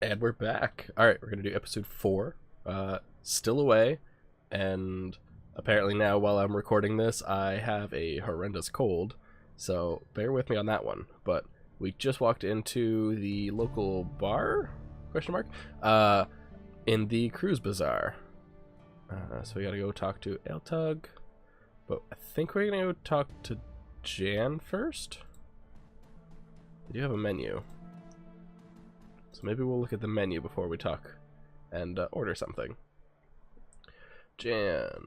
And we're back. Alright, we're going to do episode 4. Still away, and apparently now while I'm recording this, I have a horrendous cold, so bear with me on that one. But we just walked into the local bar, question mark, in the Cruise Bazaar. So we gotta go talk to Eltug, but I think we're gonna go talk to Jan first. They do have a menu. So maybe we'll look at the menu before we talk and order something. Jan.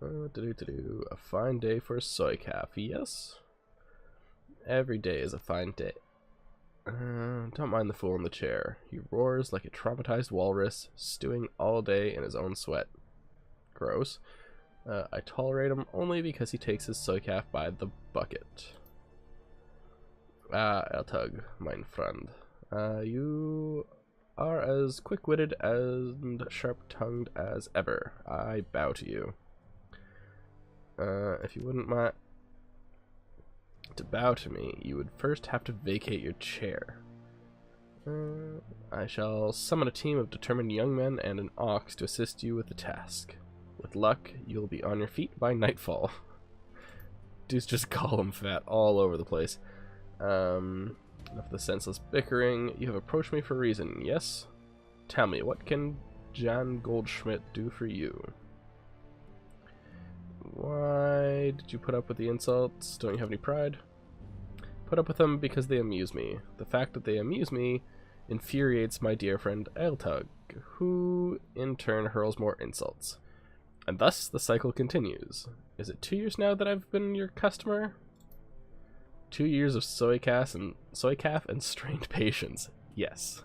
A fine day for a soy calf. Yes. Every day is a fine day. Don't mind the fool in the chair. He roars like a traumatized walrus, stewing all day in his own sweat. Gross. I tolerate him only because he takes his soy calf by the bucket. Eltug, mein friend. You are as quick-witted and sharp-tongued as ever. I bow to you. If you wouldn't mind to bow to me, you would first have to vacate your chair. I shall summon a team of determined young men and an ox to assist you with the task. With luck, you'll be on your feet by nightfall. Dudes just call him fat all over the place. Enough of the senseless bickering. You have approached me for a reason, yes? Tell me, what can Jan Goldschmidt do for you? Why did you put up with the insults? Don't you have any pride? Put up with them because they amuse me. The fact that they amuse me infuriates my dear friend Eltug, who in turn hurls more insults. And thus the cycle continues. Is it 2 years now that I've been your customer? 2 years of soy calf and strained patience. Yes.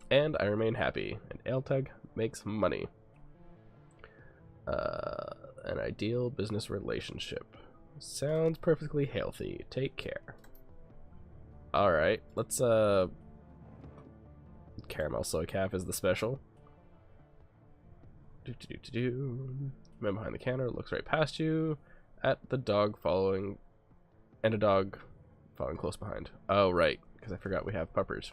And I remain happy, and Eltug makes money. An ideal business relationship. Sounds perfectly healthy. Take care. Alright, let's caramel soy calf is the special. Man behind the counter looks right past you at the dog following. And a dog following close behind. Oh, right, because I forgot we have puppers.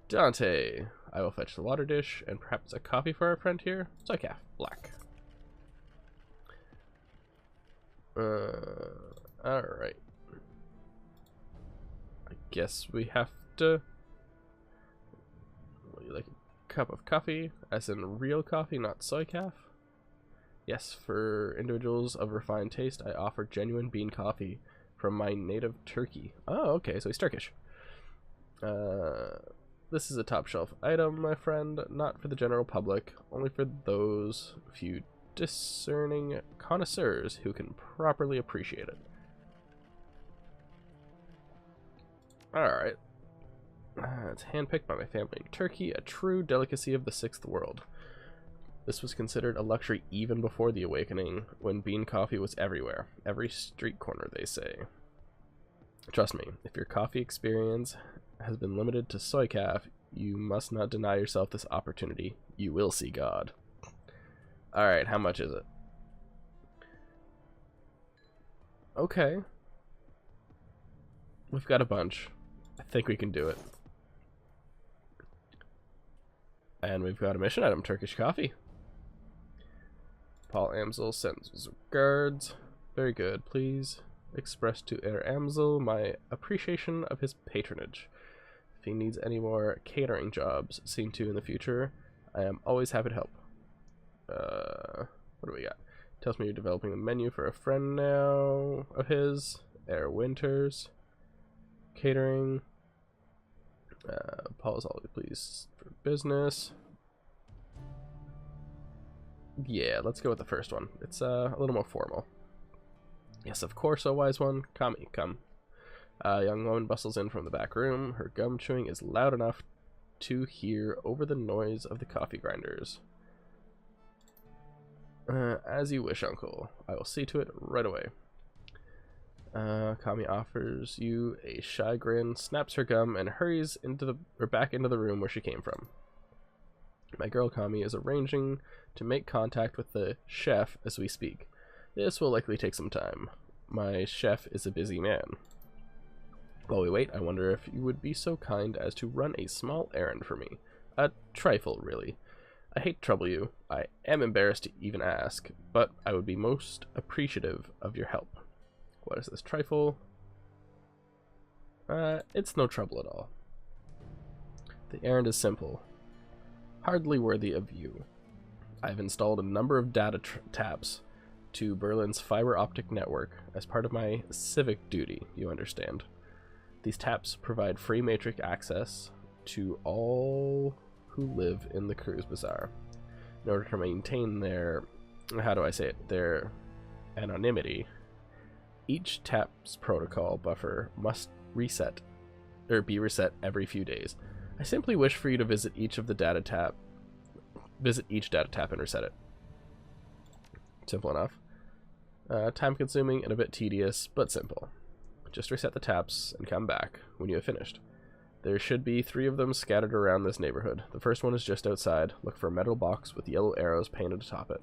Dante, I will fetch the water dish and perhaps a coffee for our friend here. Soy calf, black. Alright. I guess we have to. Would you like a cup of coffee? As in real coffee, not soy calf? Yes, for individuals of refined taste, I offer genuine bean coffee from my native Turkey. Oh, okay, so he's Turkish. This is a top shelf item, my friend, not for the general public, only for those few discerning connoisseurs who can properly appreciate it. Alright. It's handpicked by my family in Turkey, a true delicacy of the sixth world. This was considered a luxury even before the awakening, when bean coffee was everywhere. Every street corner, they say. Trust me, if your coffee experience has been limited to soy calf, you must not deny yourself this opportunity. You will see God. Alright, how much is it? Okay. We've got a bunch. I think we can do it. And we've got a mission item, Turkish coffee. Paul Amsel sends regards. Very good. Please express to Herr Amsel my appreciation of his patronage. If he needs any more catering jobs seen to in the future, I am always happy to help. What do we got? Tells me you're developing a menu for a friend now of his. Herr Winters. Catering. Paul is always pleased for business. Yeah, let's go with the first one. It's a little more formal. Yes, of course, O wise one. Kami, come. A young woman bustles in from the back room. Her gum chewing is loud enough to hear over the noise of the coffee grinders. As you wish, uncle. I will see to it right away. Kami offers you a shy grin, snaps her gum, and hurries back into the room where she came from. My girl Kami is arranging to make contact with the chef as we speak. This will likely take some time. My chef is a busy man. While we wait, I wonder if you would be so kind as to run a small errand for me. A trifle, really. I hate to trouble you. I am embarrassed to even ask, but I would be most appreciative of your help. What is this trifle? It's no trouble at all. The errand is simple. Hardly worthy of you. I've installed a number of data taps to Berlin's fiber optic network as part of my civic duty, you understand. These taps provide free matrix access to all who live in the Cruise Bazaar. In order to maintain their, how do I say it, their anonymity, each tap's protocol buffer must reset, or be reset every few days. I simply wish for you to visit each data tap and reset it. Simple enough. Time consuming and a bit tedious, but simple. Just reset the taps and come back when you have finished. There should be 3 of them scattered around this neighborhood. The first one is just outside. Look for a metal box with yellow arrows painted atop it.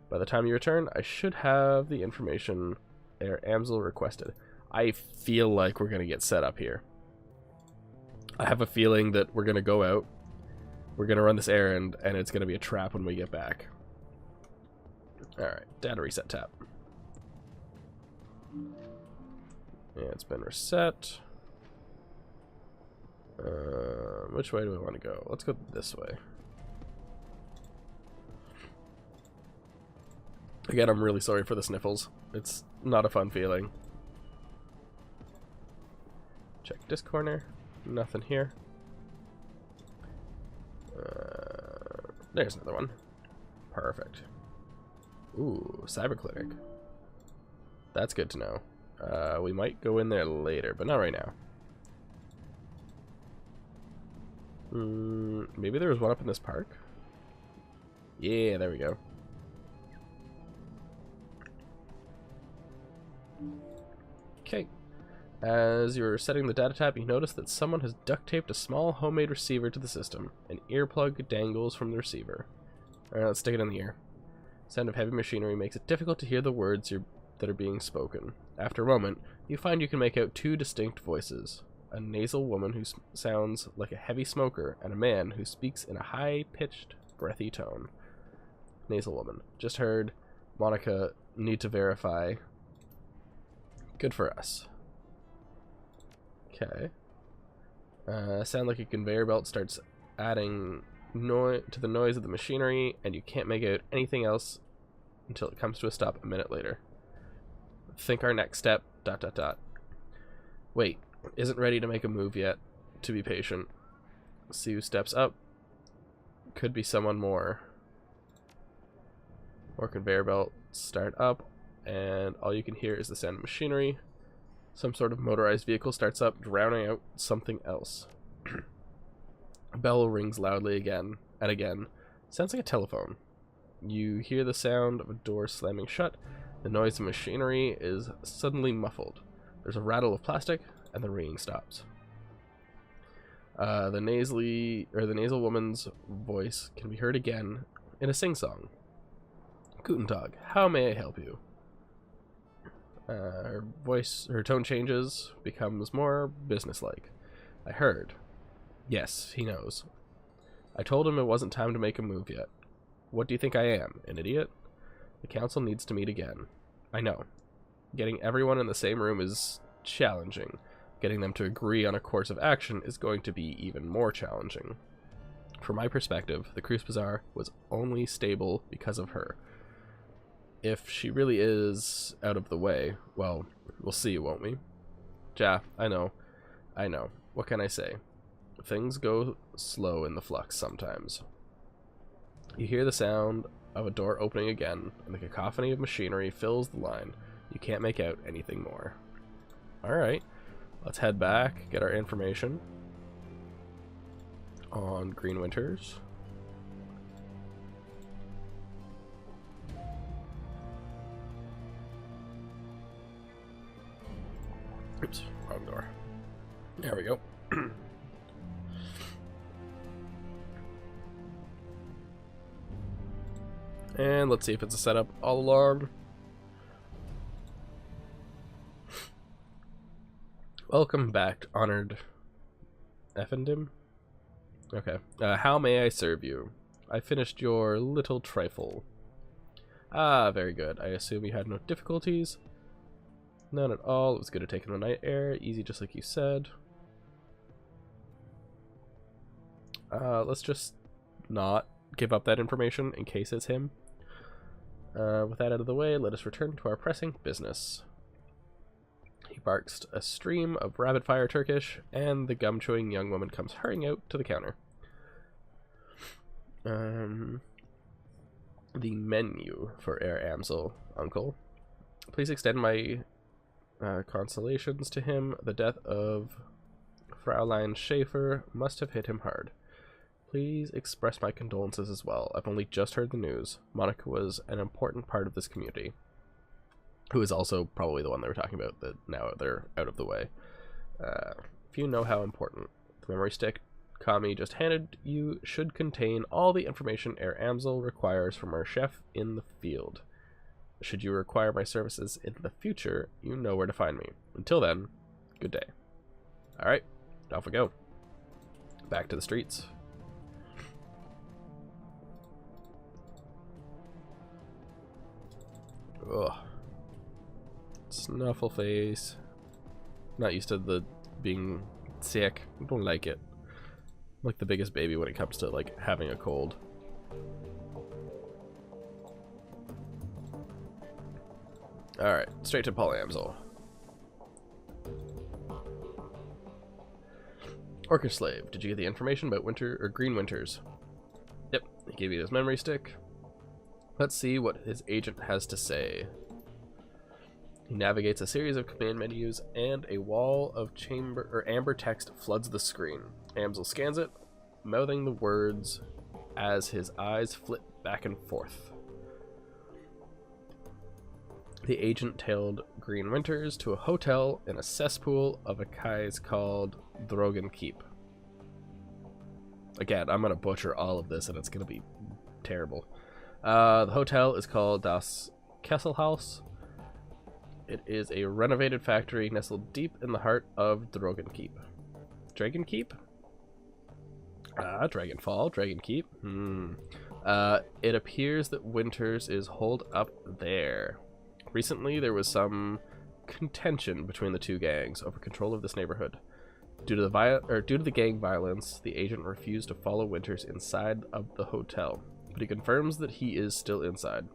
By the time you return, I should have the information Amsel requested. I feel like we're going to get set up here. I have a feeling that we're going to go out, we're going to run this errand, and it's going to be a trap when we get back. Alright, data reset tab. Yeah, it's been reset. Which way do we want to go? Let's go this way. Again, I'm really sorry for the sniffles. It's not a fun feeling. Check this corner. Nothing here. There's another one. Perfect. Ooh, cyber clinic. That's good to know. We might go in there later, but not right now. Maybe there was one up in this park? Yeah, there we go. Okay. As you're setting the data tap, you notice that someone has duct taped a small homemade receiver to the system. An earplug dangles from the receiver. Alright, let's stick it in the ear. Sound of heavy machinery makes it difficult to hear the words that are being spoken. After a moment, you find you can make out 2 distinct voices. A nasal woman who sounds like a heavy smoker, and a man who speaks in a high-pitched, breathy tone. Nasal woman. Just heard. Monica, need to verify. Good for us. Okay. Sound like a conveyor belt starts adding to the noise of the machinery, and you can't make out anything else until it comes to a stop a minute later. Think our next step, ... Wait, isn't ready to make a move yet. To be patient. See who steps up. Could be someone more. More conveyor belt start up, and all you can hear is the sound of machinery. Some sort of motorized vehicle starts up, drowning out something else. A bell rings loudly again and again. Sounds like a telephone. You hear the sound of a door slamming shut. The noise of machinery is suddenly muffled. There's a rattle of plastic, and the ringing stops. The nasal woman's voice can be heard again in a sing-song. Guten Tag, how may I help you? Her tone changes, becomes more businesslike. I heard. Yes, he knows. I told him it wasn't time to make a move yet. What do you think I am, an idiot? The council needs to meet again. I know. Getting everyone in the same room is challenging. Getting them to agree on a course of action is going to be even more challenging. From my perspective, the Cruise Bazaar was only stable because of her. If she really is out of the way, well, we'll see, won't we? Ja, I know. What can I say? Things go slow in the flux sometimes. You hear the sound of a door opening again, and the cacophony of machinery fills the line. You can't make out anything more. Alright, let's head back, get our information on Green Winters. Oops, wrong door. There we go. And let's see if it's a setup all along. Welcome back, honored Effendim. Okay. How may I serve you? I finished your little trifle. Ah, very good. I assume you had no difficulties. None at all. It was good at taking the night air. Easy, just like you said. Let's just not give up that information in case it's him. With that out of the way, let us return to our pressing business. He barks a stream of rapid-fire Turkish, and the gum-chewing young woman comes hurrying out to the counter. The menu for Errands, uncle. Please extend my consolations to him. The death of Fraulein Schaefer must have hit him hard. Please express my condolences as well. I've only just heard the news. Monica was an important part of this community. Who is also probably the one they were talking about, that now they're out of the way. If you know how important, the memory stick Kami just handed you should contain all the information Errands requires from our chef in the field. Should you require my services in the future, you know where to find me. Until then, good day. Alright, off we go. Back to the streets. Ugh. Snuffle face. Not used to the being sick. I don't like it. I'm like the biggest baby when it comes to like having a cold. Alright, straight to Polyamsel. Orcish slave, did you get the information about Winter or Green Winters? Yep, he gave you his memory stick. Let's see what his agent has to say. He navigates a series of command menus, and a wall of amber text floods the screen. Amsel scans it, mouthing the words as his eyes flit back and forth. The agent tailed Green Winters to a hotel in a cesspool of a kais called Drogen Keep. Again, I'm going to butcher all of this, and it's going to be terrible. The hotel is called Das Kesselhaus. It is a renovated factory nestled deep in the heart of Drogen Keep. Dragon Keep? Dragonfall, Dragon Keep. It appears that Winters is holed up there. Recently, there was some contention between the two gangs over control of this neighborhood. Due to the gang violence, the agent refused to follow Winters inside of the hotel, but he confirms that he is still inside.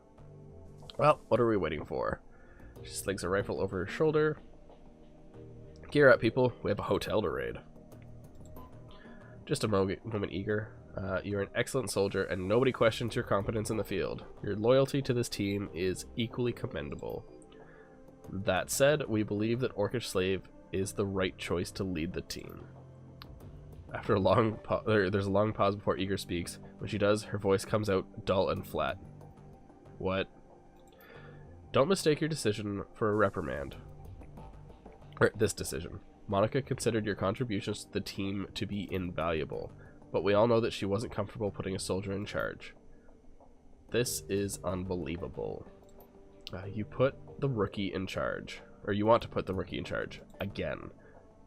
Well, what are we waiting for? She slings a rifle over her shoulder. Gear up, people. We have a hotel to raid. Just a moment eager. You're an excellent soldier, and nobody questions your competence in the field. Your loyalty to this team is equally commendable. That said, we believe that Orcish Slave is the right choice to lead the team. After a long there's a long pause before Eager speaks. When she does, her voice comes out dull and flat. What? Don't mistake your decision for a reprimand. Or this decision. Monica considered your contributions to the team to be invaluable, but we all know that she wasn't comfortable putting a soldier in charge. This is unbelievable. You put the rookie in charge. Or you want to put the rookie in charge. Again.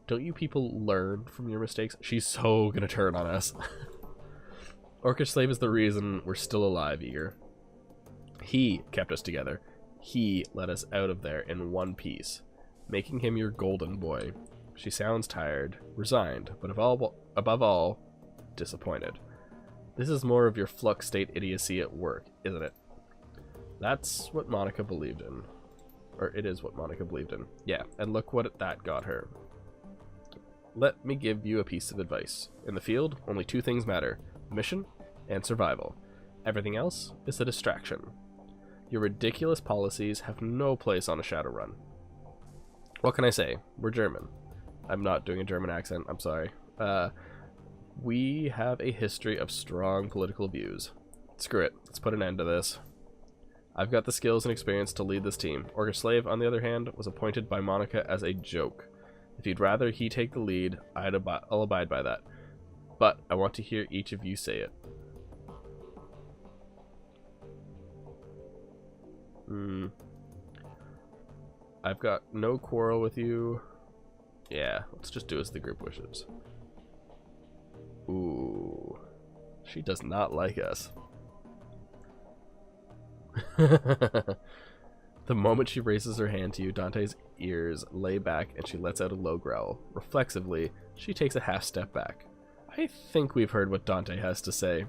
Don't you people learn from your mistakes? She's so gonna turn on us. Orcish Slave is the reason we're still alive, Eager. He kept us together. He let us out of there in one piece, making him your golden boy. She sounds tired, resigned, but above all, disappointed. This is more of your flux state idiocy at work, isn't it? That's what Monica believed in. Or it is what Monica believed in. Yeah, and look what that got her. Let me give you a piece of advice. In the field, only two things matter: mission and survival. Everything else is a distraction. Your ridiculous policies have no place on a Shadowrun. What can I say? We're German. I'm not doing a German accent, I'm sorry. We have a history of strong political views. Screw it, let's put an end to this. I've got the skills and experience to lead this team. Orcish Slave, on the other hand, was appointed by Monica as a joke. If you'd rather he take the lead, I'll abide by that. But I want to hear each of you say it. I've got no quarrel with you Yeah, let's just do as the group wishes. Ooh. She does not like us. The moment she raises her hand to you, Dante's ears lay back and she lets out a low growl. Reflexively, she takes a half step back. I think we've heard what Dante has to say.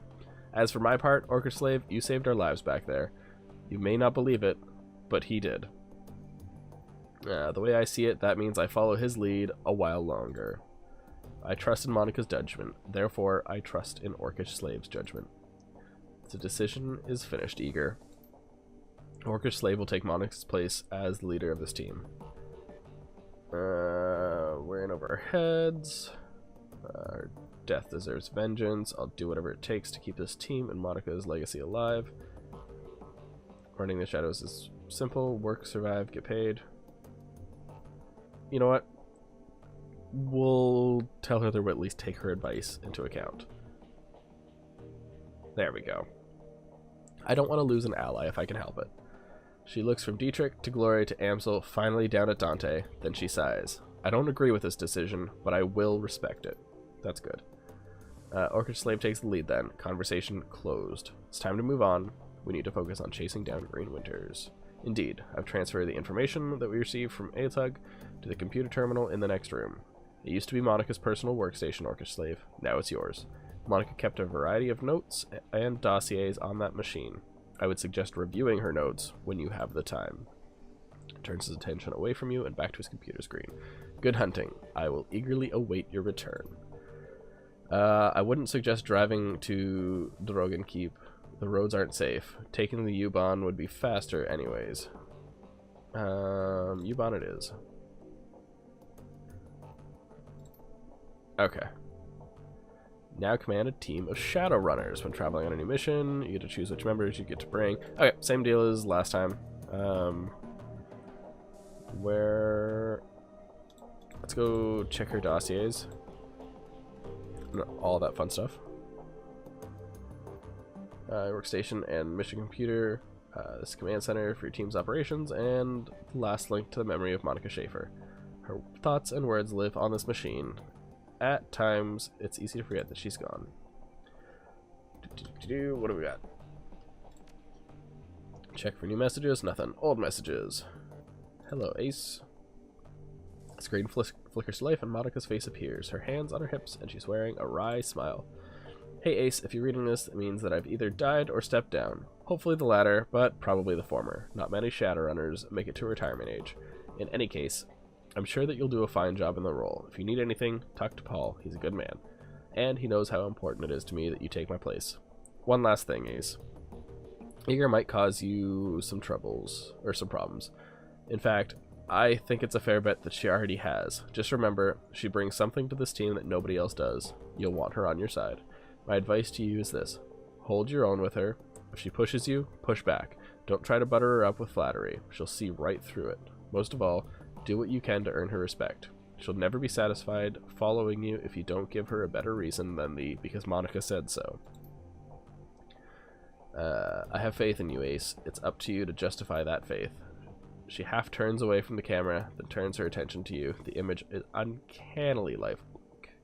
As for my part, Orcish Slave, you saved our lives back there. You may not believe it, but he did. The way I see it, that means I follow his lead a while longer. I trust in Monica's judgment, therefore I trust in Orcish Slave's judgment. The decision is finished, Eager. Orcish Slave will take Monica's place as the leader of this team. We're in over our heads. Our death deserves vengeance. I'll do whatever it takes to keep this team and Monica's legacy alive. Running the shadows is simple. Work, survive, get paid. You know what? We'll tell her to at least take her advice into account. There we go. I don't want to lose an ally if I can help it. She looks from Dietrich to Gloria to Amsel, finally down at Dante, then she sighs. I don't agree with this decision, but I will respect it. That's good. Orcish Slave takes the lead then. Conversation closed. It's time to move on. We need to focus on chasing down Green Winters. Indeed, I've transferred the information that we received from Aetug to the computer terminal in the next room. It used to be Monica's personal workstation, Orcish Slave. Now it's yours. Monica kept a variety of notes and dossiers on that machine. I would suggest reviewing her notes when you have the time. Turns his attention away from you and back to his computer screen. Good hunting. I will eagerly await your return. I wouldn't suggest driving to Drogen Keep. The roads aren't safe. Taking the U-Bahn would be faster anyways. U-Bahn it is. Okay. Now command a team of Shadowrunners. When traveling on a new mission, you get to choose which members you get to bring. Okay, same deal as last time. Let's go check her dossiers. All that fun stuff. Workstation and mission computer. This command center for your team's operations, and the last link to the memory of Monica Schaefer. Her thoughts and words live on this machine. At times, it's easy to forget that she's gone. What do we got? Check for new messages. Nothing. Old messages. Hello, Ace. A screen flickers to life and Monica's face appears. Her hands on her hips and she's wearing a wry smile. Hey Ace, if you're reading this, it means that I've either died or stepped down. Hopefully the latter, but probably the former. Not many Shadowrunners make it to retirement age. In any case, I'm sure that you'll do a fine job in the role. If you need anything, talk to Paul. He's a good man. And he knows how important it is to me that you take my place. One last thing, Ace. Eager might cause you some troubles, or some problems. In fact, I think it's a fair bet that she already has. Just remember, she brings something to this team that nobody else does. You'll want her on your side. My advice to you is this. Hold your own with her. If she pushes you, push back. Don't try to butter her up with flattery. She'll see right through it. Most of all, do what you can to earn her respect. She'll never be satisfied following you if you don't give her a better reason than the because Monica said so. I have faith in you, Ace. It's up to you to justify that faith. She half turns away from the camera, then turns her attention to you. The image is uncannily lifelike.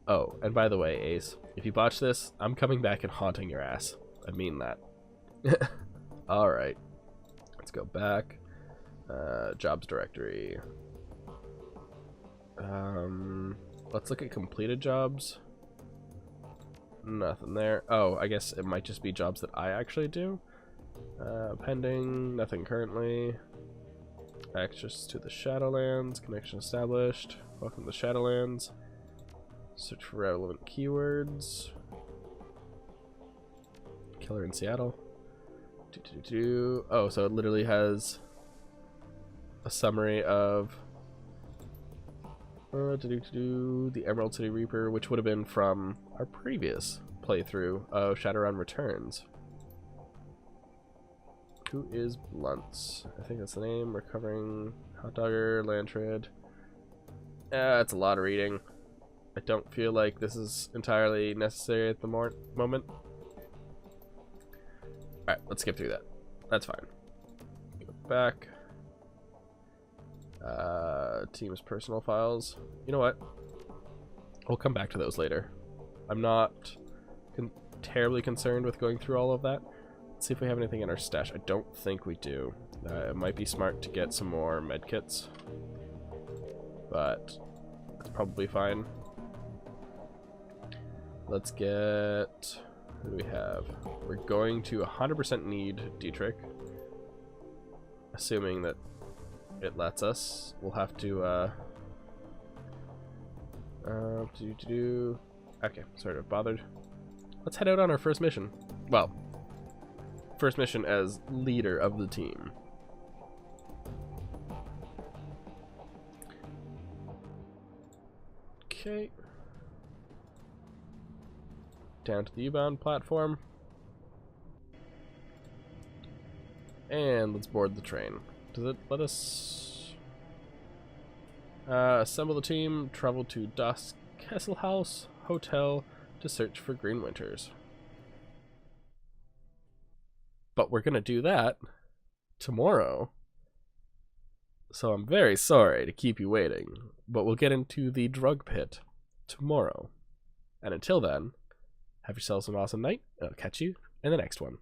Oh, and by the way, Ace, if you botch this, I'm coming back and haunting your ass. I mean that. Alright. Let's go back. Jobs directory. Let's look at completed jobs. Nothing there. Oh, I guess it might just be jobs that I actually do. Pending, nothing currently. Access to the Shadowlands, connection established. Welcome to Shadowlands. Search for relevant keywords. Killer in Seattle. Oh, so it literally has a summary of the Emerald City Reaper, which would have been from our previous playthrough of Shadowrun Returns. Who is Blunts? I think that's the name. Recovering Hot Dogger, Lantred. It's a lot of reading. I don't feel like this is entirely necessary at the moment. Alright, let's skip through that. That's fine. Go back. Team's personal files. You know what? We'll come back to those later. I'm not terribly concerned with going through all of that. Let's see if we have anything in our stash. I don't think we do. It might be smart to get some more medkits, but it's probably fine. Let's get... Who do we have? We're going to 100% need Dietrich. Assuming that it lets us. We'll have to, okay, sort of bothered. Let's head out on our first mission. Well, first mission as leader of the team. Okay. Down to the U-bound platform. And let's board the train. Does it let us assemble the team, travel to Das Kesselhaus Hotel to search for Green Winters? But we're gonna do that tomorrow. So I'm very sorry to keep you waiting, but we'll get into the drug pit tomorrow. And until then, have yourselves an awesome night, and I'll catch you in the next one.